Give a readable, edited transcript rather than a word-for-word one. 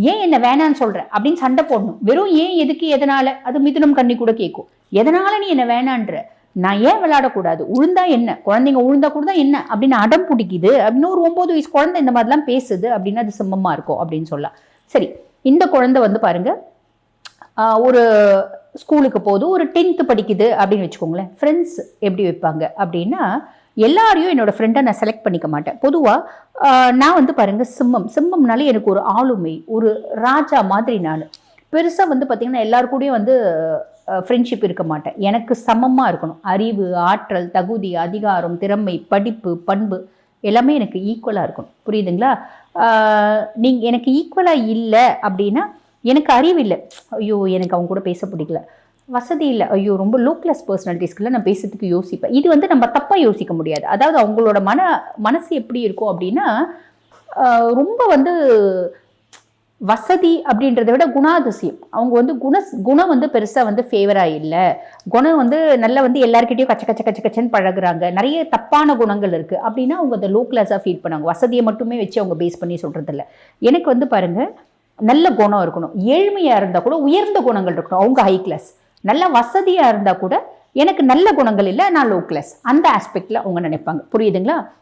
ஏன் என்ன வேணான்னு சொல்ற அப்படின்னு சண்டை போடணும். வெறும் ஏன், எதுக்கு, எதனால, அது மிதுனம் கண்ணி கூட கேட்கும். எதனால நீ என்ன வேணான்ற, நான் ஏன் விளையாடக்கூடாது, உழுந்தா என்ன, குழந்தைங்க உழுந்தா கூட தான் என்ன அப்படின்னு அடம் பிடிக்குது அப்படின்னு ஒரு 9 வயசு குழந்தை இந்த மாதிரிலாம் பேசுது அப்படின்னா அது சிம்மமா இருக்கும் அப்படின்னு சொல்லலாம். சரி, இந்த குழந்தை வந்து பாருங்க ஒரு ஸ்கூலுக்கு போகுது, ஒரு 10th படிக்குது அப்படின்னு வச்சுக்கோங்களேன். ஃப்ரெண்ட்ஸ் எப்படி வைப்பாங்க அப்படின்னா, எல்லாரையும் என்னோட ஃப்ரெண்டை நான் செலக்ட் பண்ணிக்க மாட்டேன். பொதுவாக நான் வந்து பாருங்க சிம்மம்னாலே எனக்கு ஒரு ஆளுமை, ஒரு ராஜா மாதிரி. நான் பெருசாக வந்து பார்த்தீங்கன்னா எல்லாருக்கூடயும் வந்து ஃப்ரெண்ட்ஷிப் இருக்க மாட்டேன். எனக்கு சமமாக இருக்கணும். அறிவு, ஆற்றல், தகுதி, அதிகாரம், திறமை, படிப்பு, பண்பு எல்லாமே எனக்கு ஈக்குவலாக இருக்கணும். புரியுதுங்களா? நீங்கள் எனக்கு ஈக்குவலாக இல்லை அப்படின்னா, எனக்கு அறிவு இல்லை, ஐயோ எனக்கு அவங்க கூட பேச பிடிக்கல, வசதி இல்லை, ஐயோ ரொம்ப லோ கிளாஸ் பர்சனாலிட்டிஸ்க்குள்ள நான் பேசுறதுக்கு யோசிப்பேன். இது வந்து நம்ம தப்பாக யோசிக்க முடியாது. அதாவது அவங்களோட மனசு எப்படி இருக்கும் அப்படின்னா, ரொம்ப வந்து வசதி அப்படின்றத விட குணாதிசயம். அவங்க வந்து குணம் வந்து பெருசாக வந்து ஃபேவராக இல்லை. குணம் வந்து நல்லா வந்து எல்லாருக்கிட்டையும் கச்சன்னு பழகுறாங்க. நிறைய தப்பான குணங்கள் இருக்குது அப்படின்னா அவங்க அதை லோ கிளாஸாக ஃபீல் பண்ணாங்க. வசதியை மட்டுமே வச்சு அவங்க பேஸ் பண்ணி சொல்கிறதில்ல. எனக்கு வந்து பாருங்கள், நல்ல குணம் இருக்கணும். ஏழ்மையாக இருந்தால் கூட உயர்ந்த குணங்கள் இருக்கணும், அவங்க ஹை கிளாஸ். நல்ல வசதியாக இருந்தால் கூட எனக்கு நல்ல குணங்கள் இல்லை, நான் லோ கிளாஸ். அந்த ஆஸ்பெக்டில் அவங்க நினைப்பாங்க. புரியுதுங்களா?